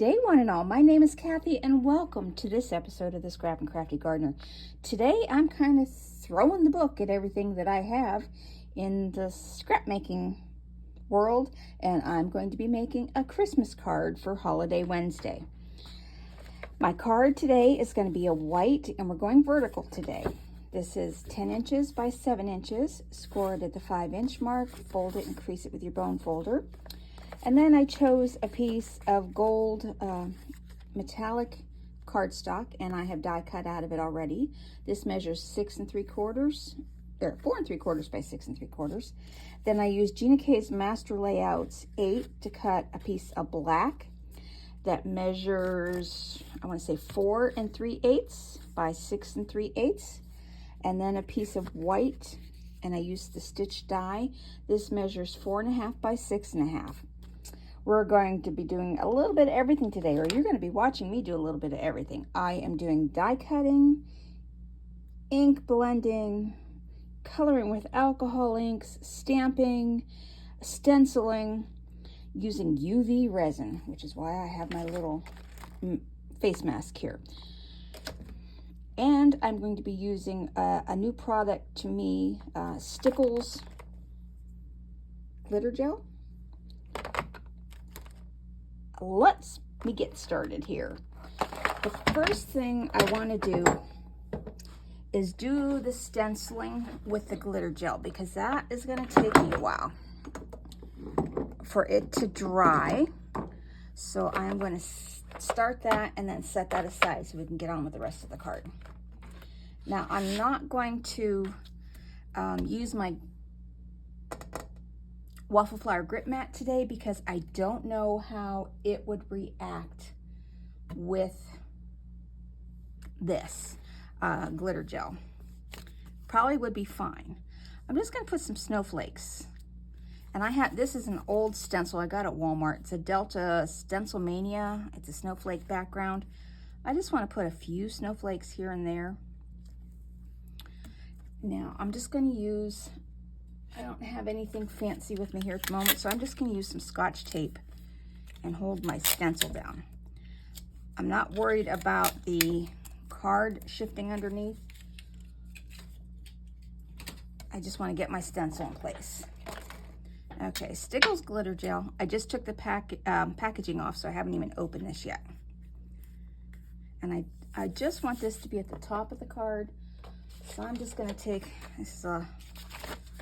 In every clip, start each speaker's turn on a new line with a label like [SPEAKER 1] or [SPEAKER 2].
[SPEAKER 1] day, one and all. My name is Kathy, and welcome to this episode of the Scrap and Crafty Gardener. Today, I'm kind of throwing the book at everything that I have in the scrap making world, and I'm going to be making a Christmas card for Holiday Wednesday. My card today is going to be a white, and we're going vertical today. This is 10 inches by 7 inches. Score it at the 5-inch mark, fold it and crease it with your bone folder. And then I chose a piece of gold metallic cardstock, and I have die cut out of it already. This measures 4 3/4 by 6 3/4. Then I used GinaK's Master Layouts 8 to cut a piece of black that measures, I want to say 4 3/8 by 6 3/8. And then a piece of white, and I used the stitch die. This measures 4 1/2 by 6 1/2. We're going to be doing a little bit of everything today, or you're going to be watching me do a little bit of everything. I am doing die cutting, ink blending, coloring with alcohol inks, stamping, stenciling, using UV resin, which is why I have my little face mask here. And I'm going to be using a new product to me, Stencils glitter gel. Let's me get started here. The first thing I want to do is do the stenciling with the glitter gel, because that is going to take me a while for it to dry. So I'm going to start that and then set that aside so we can get on with the rest of the card. Now, I'm not going to use my waffle flower grip mat today because I don't know how it would react with this glitter gel. Probably would be fine. I'm just going to put some snowflakes. And this is an old stencil I got at Walmart. It's a Delta Stencil Mania. It's a snowflake background. I just want to put a few snowflakes here and there. Now, I'm just going to use, I don't have anything fancy with me here at the moment, so I'm just going to use some Scotch tape and hold my stencil down. I'm not worried about the card shifting underneath. I just want to get my stencil in place. Okay, Stencils glitter gel. I just took the packaging off, so I haven't even opened this yet. And I just want this to be at the top of the card. So I'm just going to take, this is a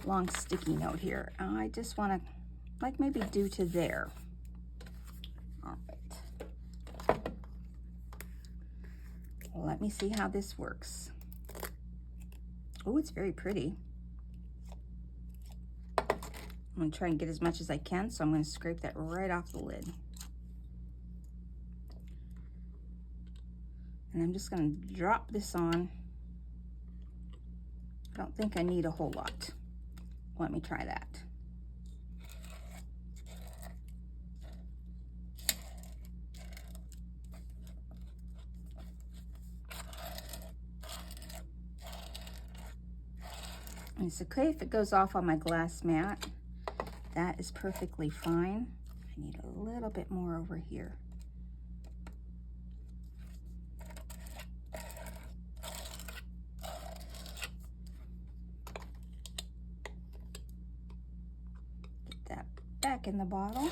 [SPEAKER 1] long sticky note here. I just want to, like, maybe do to there. All right. Well, let me see how this works. Oh, it's very pretty. I'm going to try and get as much as I can, so I'm going to scrape that right off the lid. And I'm just going to drop this on. I don't think I need a whole lot. Let me try that. And it's okay if it goes off on my glass mat. That is perfectly fine. I need a little bit more over here. Back in the bottle.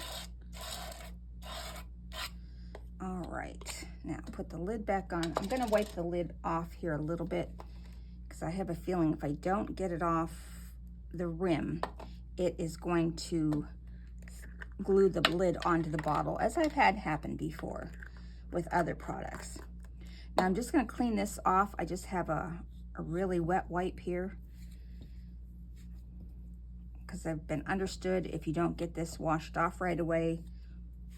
[SPEAKER 1] All right, now put the lid back on. I'm going to wipe the lid off here a little bit because I have a feeling if I don't get it off the rim, it is going to glue the lid onto the bottle, as I've had happen before with other products. Now I'm just going to clean this off. I just have a really wet wipe here, because I've been understood if you don't get this washed off right away,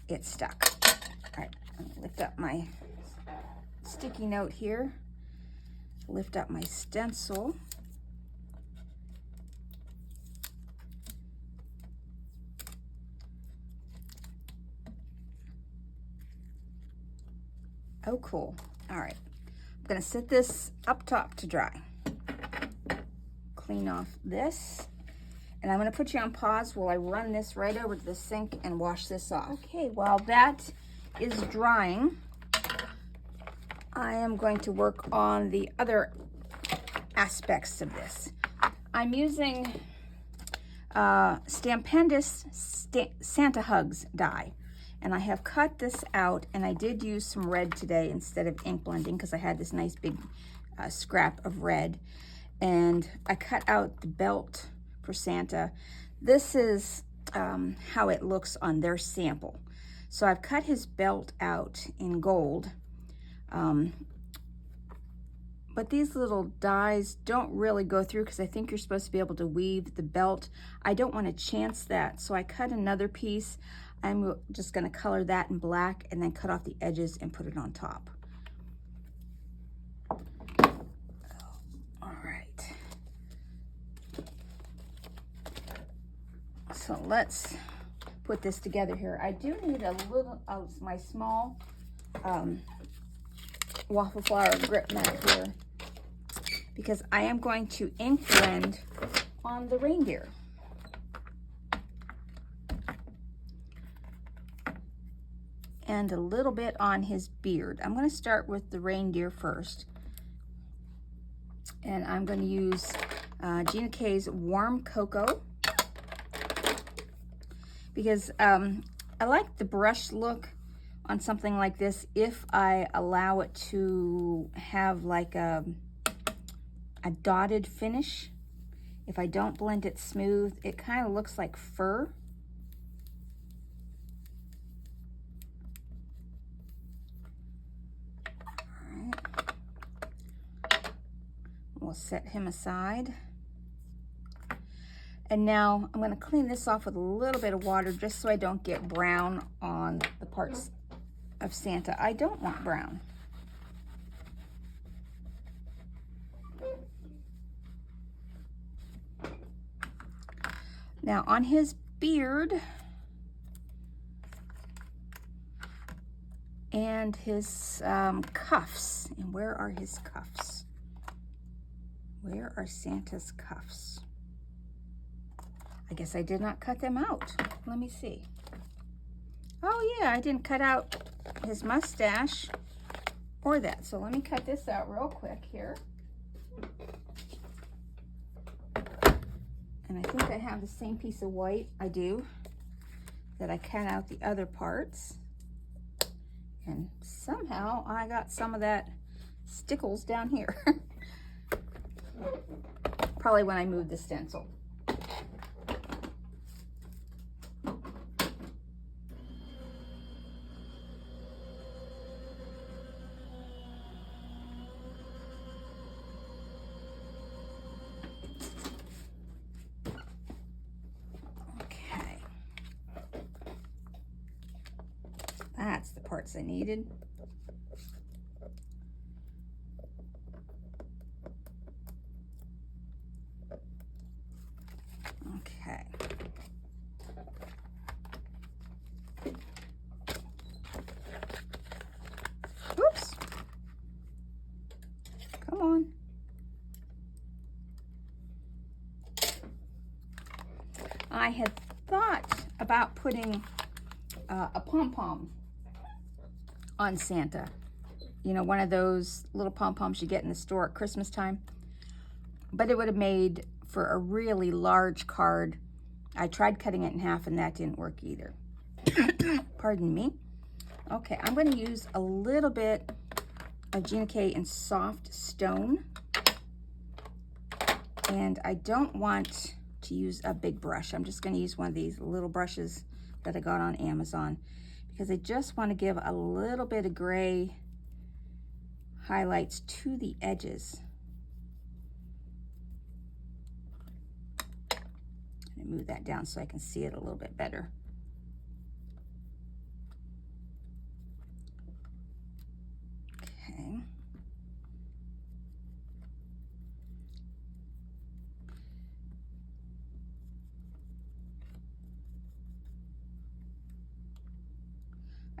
[SPEAKER 1] it's stuck. All right, I'm gonna lift up my sticky note here, lift up my stencil. Oh, cool. All right, I'm gonna set this up top to dry. Clean off this. And I'm going to put you on pause while I run this right over to the sink and wash this off. Okay, while that is drying, I am going to work on the other aspects of this. I'm using Stupendous Santa Hugs die, and I have cut this out, and I did use some red today instead of ink blending because I had this nice big scrap of red, and I cut out the belt for Santa. This is how it looks on their sample. So I've cut his belt out in gold, but these little dies don't really go through because I think you're supposed to be able to weave the belt. I don't want to chance that, so I cut another piece. I'm just going to color that in black and then cut off the edges and put it on top. All right. So let's put this together here. I do need a little of my small waffle flower grip mat here because I am going to ink blend on the reindeer. And a little bit on his beard. I'm going to start with the reindeer first. And I'm going to use GinaK's Warm Cocoa because I like the brush look on something like this if I allow it to have like a dotted finish. If I don't blend it smooth, it kind of looks like fur. All right. We'll set him aside. And now I'm going to clean this off with a little bit of water just so I don't get brown on the parts of Santa I don't want brown. Now on his beard and his cuffs, and where are his cuffs? Where are Santa's cuffs? I guess I did not cut them out. Let me see. Oh yeah, I didn't cut out his mustache or that. So let me cut this out real quick here. And I think I have the same piece of white, I do, that I cut out the other parts. And somehow I got some of that stickles down here. Probably when I moved the stencil. That's the parts I needed. Okay. Oops. Come on. I had thought about putting a pom-pom on Santa. You know, one of those little pom-poms you get in the store at Christmas time. But it would have made for a really large card. I tried cutting it in half and that didn't work either. Pardon me. Okay, I'm going to use a little bit of GinaK in Soft Stone. And I don't want to use a big brush. I'm just going to use one of these little brushes that I got on Amazon, because I just want to give a little bit of gray highlights to the edges. Let me move that down so I can see it a little bit better. Okay.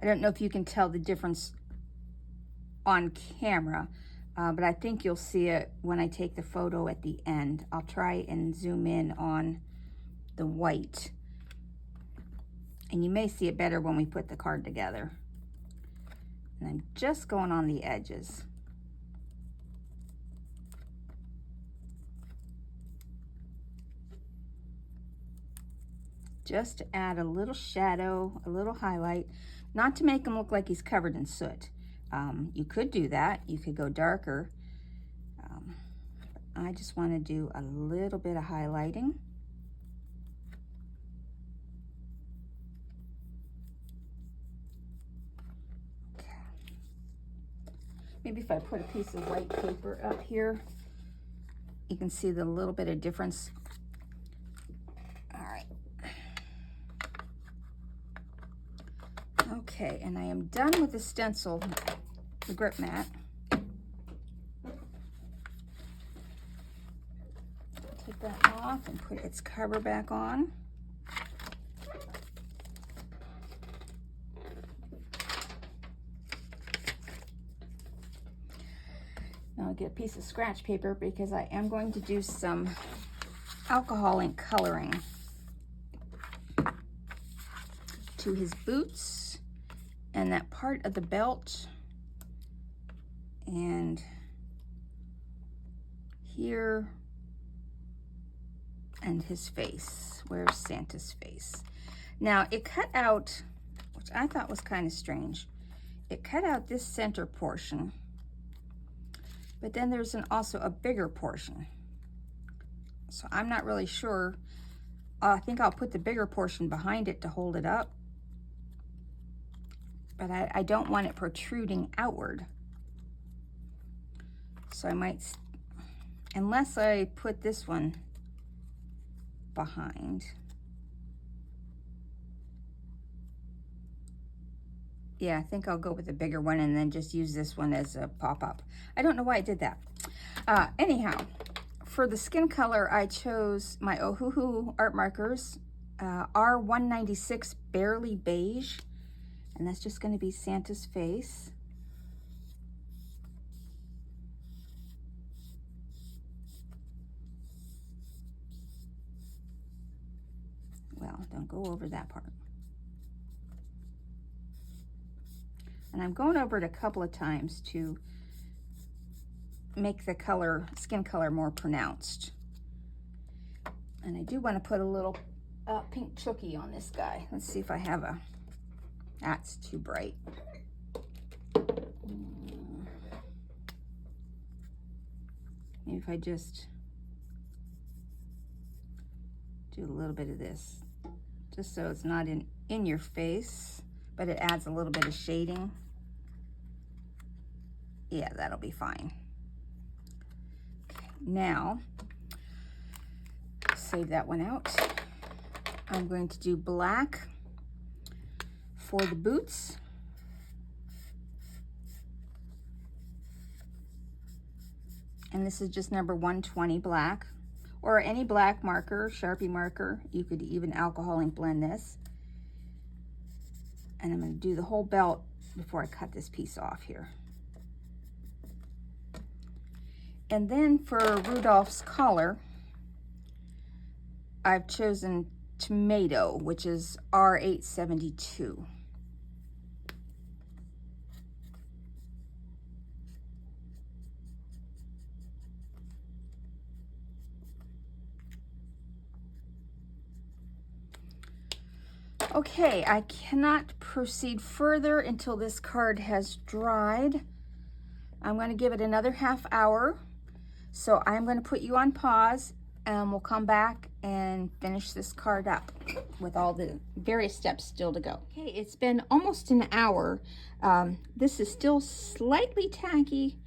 [SPEAKER 1] I don't know if you can tell the difference on camera, but I think you'll see it when I take the photo at the end. I'll try and zoom in on the white. And you may see it better when we put the card together. And I'm just going on the edges. Just to add a little shadow, a little highlight, not to make him look like he's covered in soot. You could do that. You could go darker. I just want to do a little bit of highlighting. Okay. Maybe if I put a piece of white paper up here, you can see the little bit of difference. All right. Okay, and I am done with the stencil, the grip mat. Take that off and put its cover back on. Now I'll get a piece of scratch paper because I am going to do some alcohol ink coloring to his boots and that part of the belt and here and his face. Where's Santa's face? Now it cut out, which I thought was kind of strange, it cut out this center portion, but then there's also a bigger portion. So I'm not really sure. I think I'll put the bigger portion behind it to hold it up. But I don't want it protruding outward. So I might, unless I put this one behind. Yeah, I think I'll go with the bigger one and then just use this one as a pop-up. I don't know why I did that. Anyhow, for the skin color, I chose my Ohuhu art markers, R196 Barely Beige. And that's just going to be Santa's face. Well, don't go over that part. And I'm going over it a couple of times to make the color, skin color more pronounced. And I do want to put a little pink chooky on this guy. Let's see if I have a... That's too bright. Maybe if I just do a little bit of this, just so it's not in your face, but it adds a little bit of shading. Yeah, that'll be fine. Okay, now, save that one out. I'm going to do black for the boots. And this is just number 120 black, or any black marker, Sharpie marker. You could even alcohol ink blend this. And I'm going to do the whole belt before I cut this piece off here. And then for Rudolph's collar, I've chosen Tomato, which is R872. Okay, I cannot proceed further until this card has dried. I'm going to give it another half hour. So I'm going to put you on pause and we'll come back and finish this card up with all the various steps still to go. Okay, it's been almost an hour. This is still slightly tacky,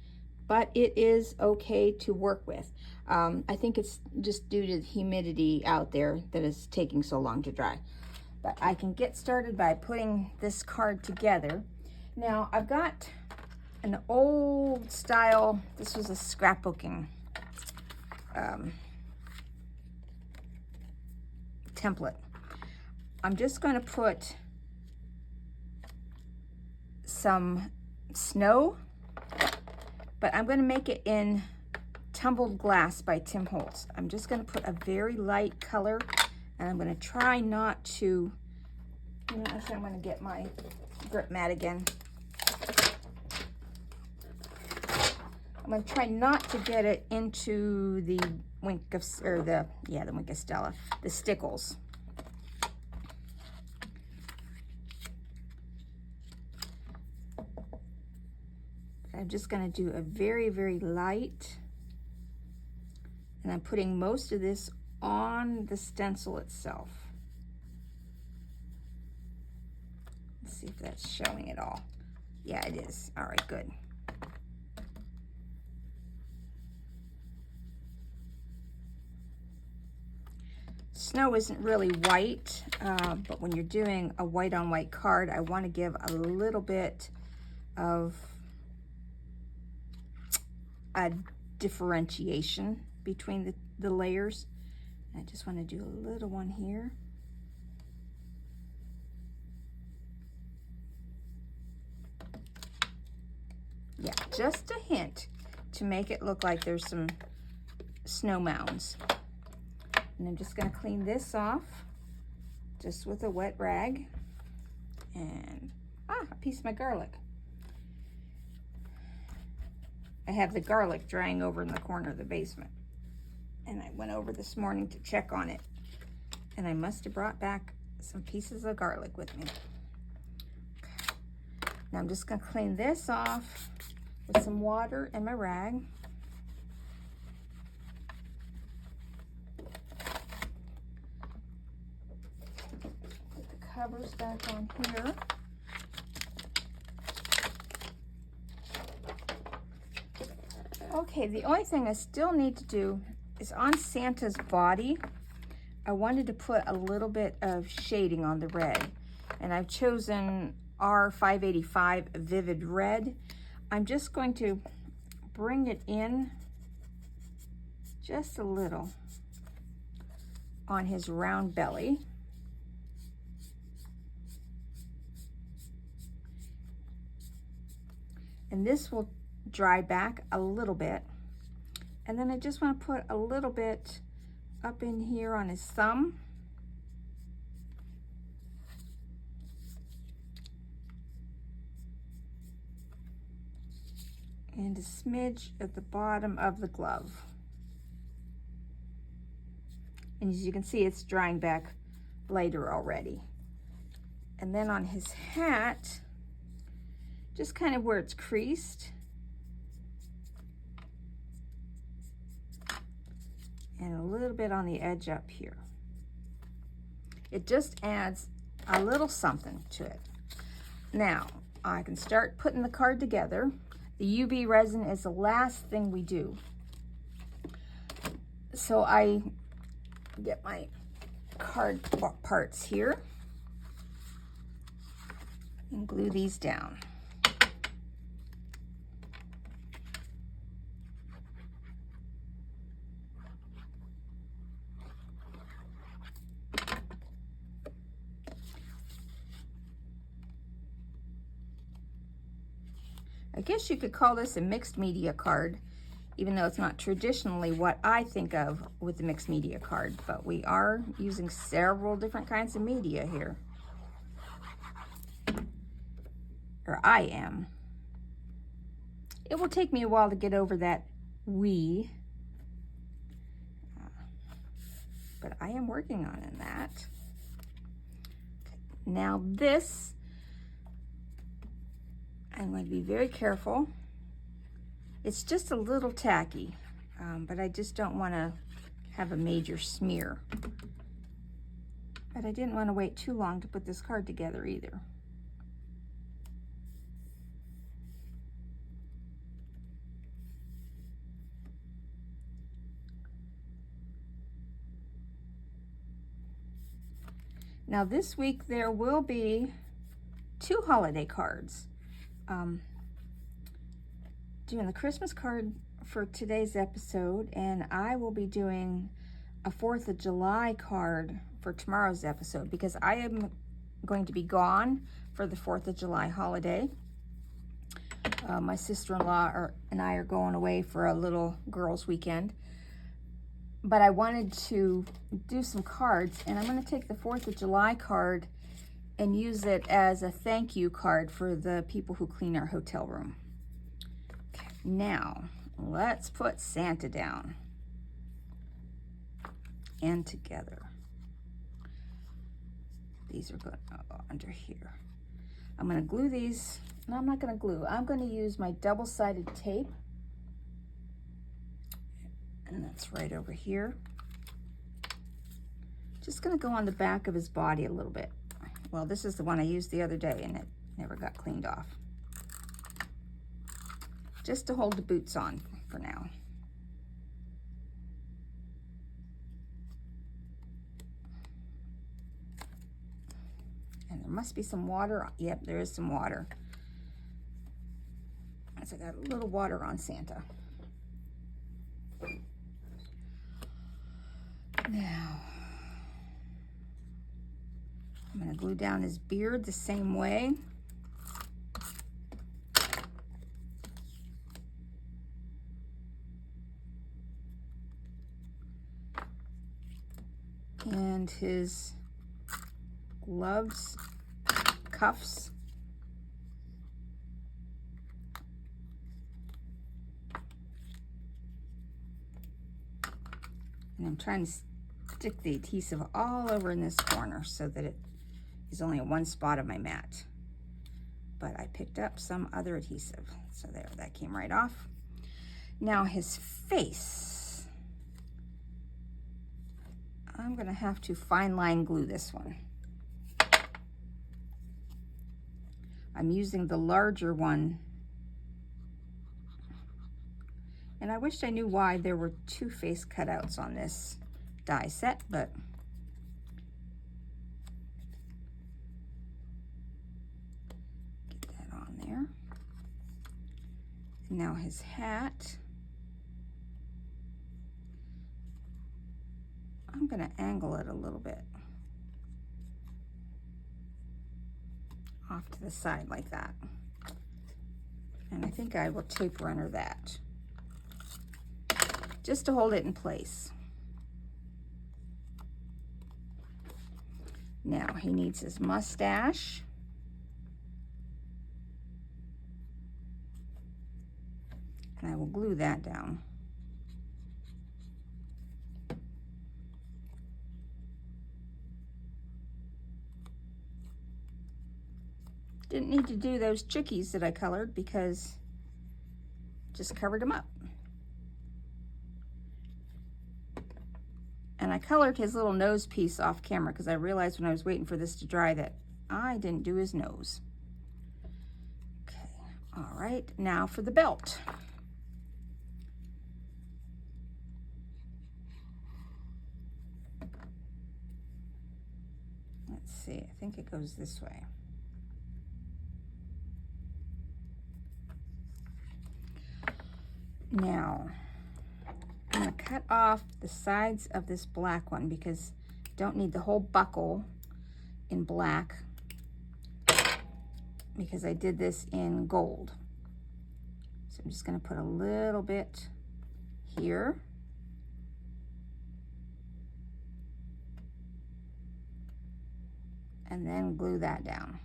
[SPEAKER 1] but it is okay to work with. I think it's just due to the humidity out there that is taking so long to dry. But I can get started by putting this card together. Now, I've got an old style, this was a scrapbooking template. I'm just going to put some snow, but I'm going to make it in Tumbled Glass by Tim Holtz. I'm just going to put a very light color, and I'm going to try not to, actually I'm going to get my grip mat again. going to try not to get it into the wink of, or the wink of Stella, the stickles. I'm just going to do a very, very light, and I'm putting most of this on the stencil itself. Let's see if that's showing it all. Yeah, it is. All right, good. Snow isn't really white, but when you're doing a white on white card, I want to give a little bit of a differentiation between the layers. I just want to do a little one here. Yeah, just a hint to make it look like there's some snow mounds. And I'm just going to clean this off just with a wet rag. And a piece of my garlic. I have the garlic drying over in the corner of the basement. And I went over this morning to check on it. And I must have brought back some pieces of garlic with me. Okay. Now I'm just going to clean this off with some water and my rag. Put the covers back on here. Okay, the only thing I still need to do is on Santa's body, I wanted to put a little bit of shading on the red. And I've chosen R585 Vivid Red. I'm just going to bring it in just a little on his round belly. And this will dry back a little bit. And then I just want to put a little bit up in here on his thumb. And a smidge at the bottom of the glove. And as you can see, it's drying back later already. And then on his hat, just kind of where it's creased, and a little bit on the edge up here. It just adds a little something to it. Now, I can start putting the card together. The UV resin is the last thing we do. So I get my card parts here and glue these down. I guess you could call this a mixed media card, even though it's not traditionally what I think of with the mixed media card, but we are using several different kinds of media here. Or I am. It will take me a while to get over that we, but I am working on that. Now this, I'm going to be very careful. It's just a little tacky, but I just don't want to have a major smear. But I didn't want to wait too long to put this card together either. Now this week there will be 2 holiday cards. Doing the Christmas card for today's episode, and I will be doing a 4th of July card for tomorrow's episode because I am going to be gone for the 4th of July holiday. My sister-in-law and I are going away for a little girls' weekend, but I wanted to do some cards, and I'm going to take the 4th of July card and use it as a thank you card for the people who clean our hotel room. Okay, now let's put Santa down and together. These are going under here. I'm going to glue these. No, I'm not going to glue. I'm going to use my double-sided tape. And that's right over here. Just going to go on the back of his body a little bit. Well, this is the one I used the other day and it never got cleaned off. Just to hold the boots on for now. And there must be some water. Yep, there is some water. So I got a little water on Santa. Now, I'm going to glue down his beard the same way. And his gloves, cuffs. And I'm trying to stick the adhesive all over in this corner so that it is only in one spot of my mat. But I picked up some other adhesive. So there, that came right off. Now his face. I'm gonna have to fine line glue this one. I'm using the larger one. And I wished I knew why there were two face cutouts on this die set, but get that on there. And now his hat. I'm gonna angle it a little bit off to the side like that. And I think I will tape runner that just to hold it in place. Now he needs his mustache. And I will glue that down. Didn't need to do those chickies that I colored because just covered them up. And I colored his little nose piece off camera because I realized when I was waiting for this to dry that I didn't do his nose. Okay, all right, now for the belt. Let's see, I think it goes this way. Now, I'm going to cut off the sides of this black one because I don't need the whole buckle in black because I did this in gold. So I'm just going to put a little bit here. And then glue that down.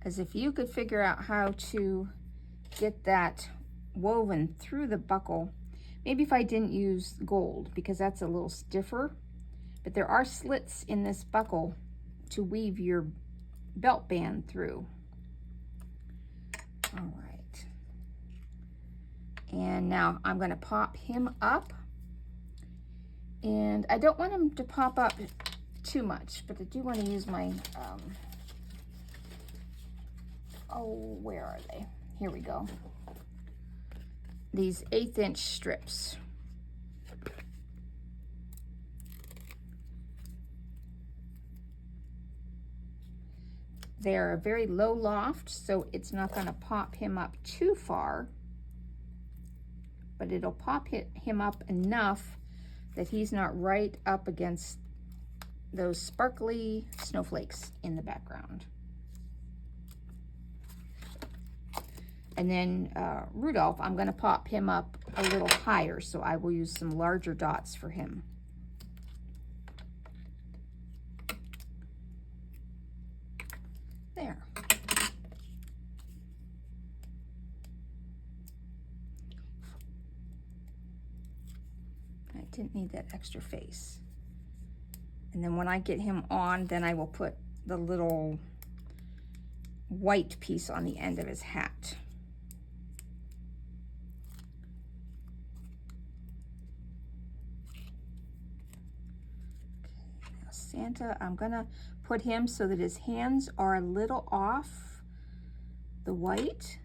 [SPEAKER 1] As if you could figure out how to get that woven through the buckle. Maybe if I didn't use gold because that's a little stiffer, but there are slits in this buckle to weave your belt band through. All right. And now I'm going to pop him up. And I don't want him to pop up too much, but I do want to use my oh, where are they? Here we go. These 1/8 inch strips. They're a very low loft, so it's not going to pop him up too far, but it'll pop him up enough that he's not right up against those sparkly snowflakes in the background. And then Rudolph, I'm going to pop him up a little higher, so I will use some larger dots for him. There. didn't need that extra face. And then when I get him on, then I will put the little white piece on the end of his hat. Okay, now Santa, I'm gonna put him so that his hands are a little off the white.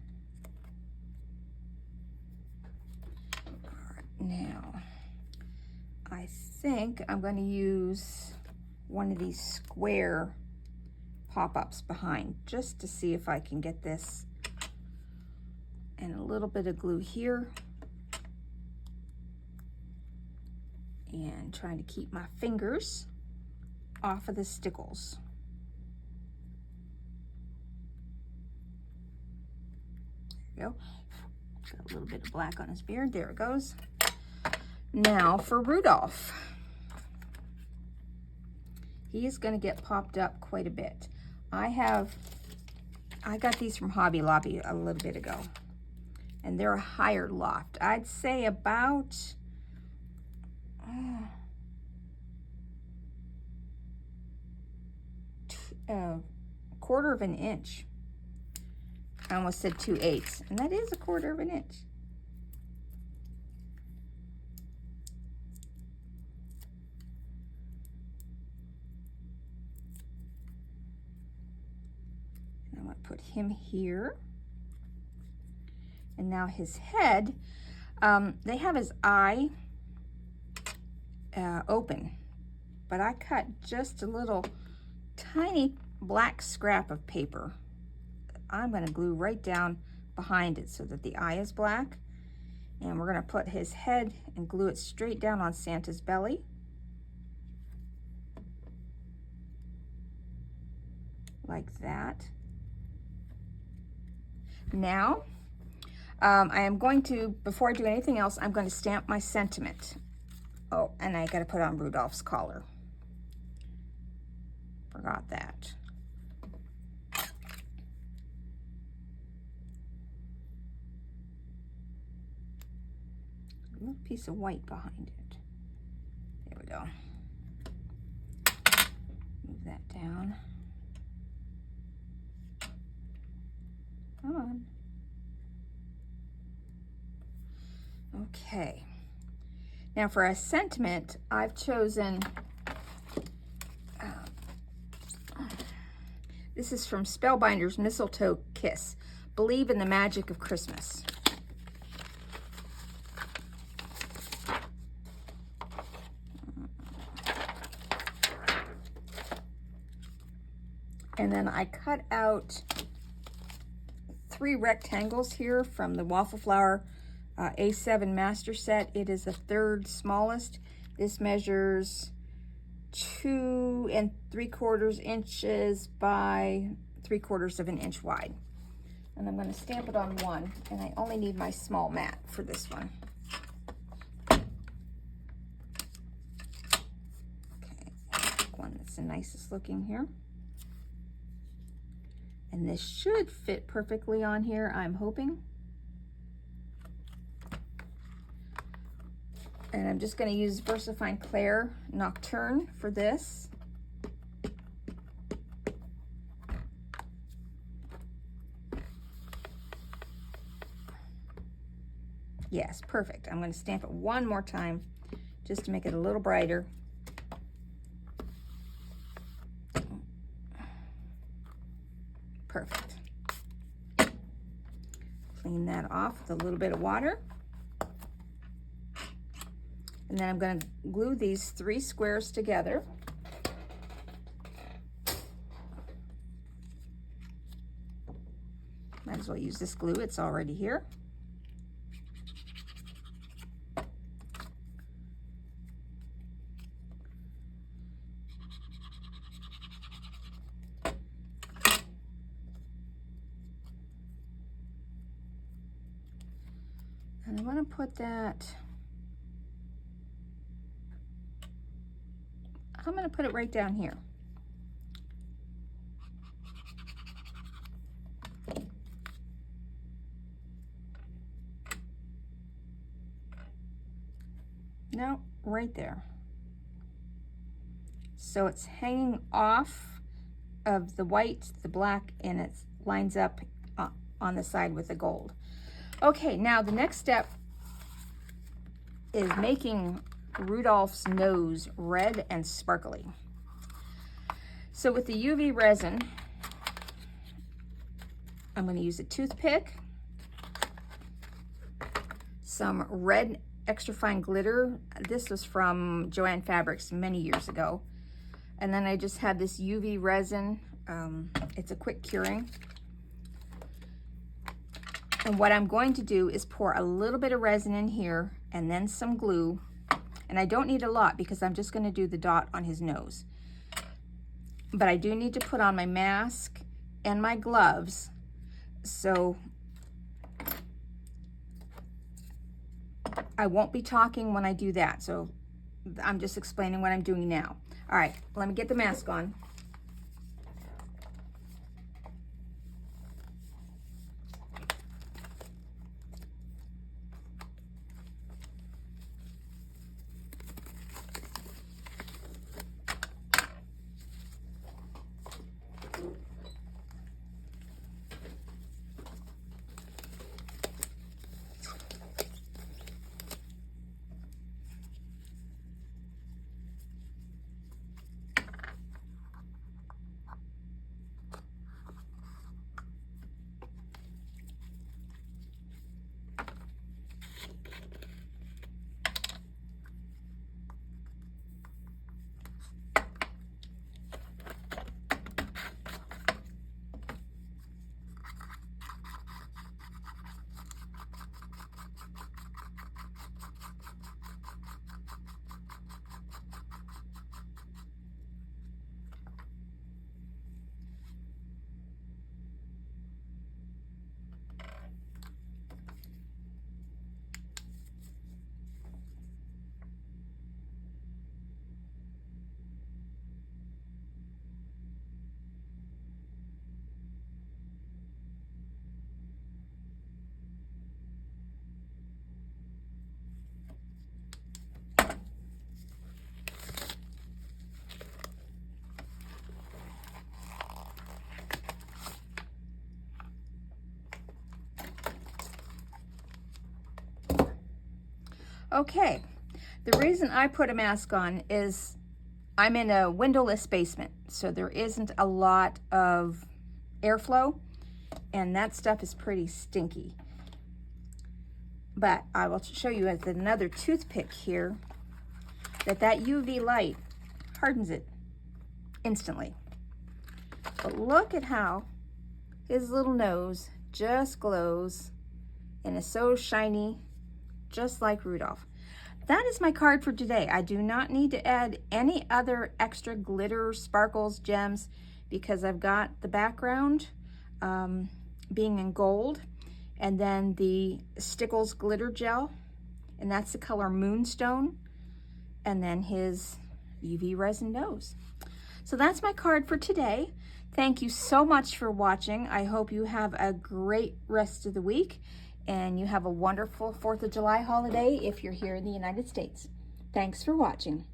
[SPEAKER 1] Now, I think I'm going to use one of these square pop-ups behind just to see if I can get this, and a little bit of glue here, and trying to keep my fingers off of the stickles. There we go. Got a little bit of black on his beard. There it goes. Now for Rudolph. He is going to get popped up quite a bit. I got these from Hobby Lobby a little bit ago, and they're a higher loft. I'd say about a quarter of an inch. I almost said 2/8, and that is a quarter of an inch. And I'm going to put him here. And now his head, they have his eye open, but I cut just a little tiny black scrap of paper. I'm going to glue right down behind it so that the eye is black. And we're going to put his head and glue it straight down on Santa's belly. Like that. Now, I am going to, before I do anything else, I'm going to stamp my sentiment. Oh, and I got to put on Rudolph's collar. Forgot that. A little piece of white behind it. There we go. Move that down. Come on. Okay. Now for a sentiment, I've chosen, this is from Spellbinders Mistletoe Kiss. Believe in the magic of Christmas. And then I cut out 3 rectangles here from the Waffle Flower A7 Master Set. It is the 3rd smallest. This measures 2 3/4 inches by 3/4 of an inch wide. And I'm going to stamp it on one, and I only need my small mat for this one. Okay, one that's the nicest looking here. And this should fit perfectly on here, I'm hoping. And I'm just going to use VersaFine Clair Nocturne for this. Yes, perfect. I'm going to stamp it one more time just to make it a little brighter. Perfect. Clean that off with a little bit of water. And then I'm going to glue these 3 squares together. Might as well use this glue, it's already here. And I want to put that, I'm going to put it right down here. No, right there. So it's hanging off of the white, the black, and it lines up on the side with the gold. Okay, now the next step is making Rudolph's nose red and sparkly. So with the UV resin, I'm going to use a toothpick, some red extra fine glitter. This was from Joann Fabrics many years ago. And then I just have this UV resin. It's a quick curing. And what I'm going to do is pour a little bit of resin in here and then some glue. And I don't need a lot because I'm just going to do the dot on his nose. But I do need to put on my mask and my gloves. So I won't be talking when I do that. So I'm just explaining what I'm doing now. All right, let me get the mask on. Okay, the reason I put a mask on is I'm in a windowless basement, so there isn't a lot of airflow, and that stuff is pretty stinky. But I will show you with another toothpick here that UV light hardens it instantly. But look at how his little nose just glows and is so shiny, just like Rudolph. That is my card for today. I do not need to add any other extra glitter, sparkles, gems, because I've got the background being in gold, and then the Stickles glitter gel, and that's the color Moonstone, and then his UV resin nose. So that's my card for today. Thank you so much for watching. I hope you have a great rest of the week, and you have a wonderful 4th of July holiday if you're here in the United States. Thanks for watching.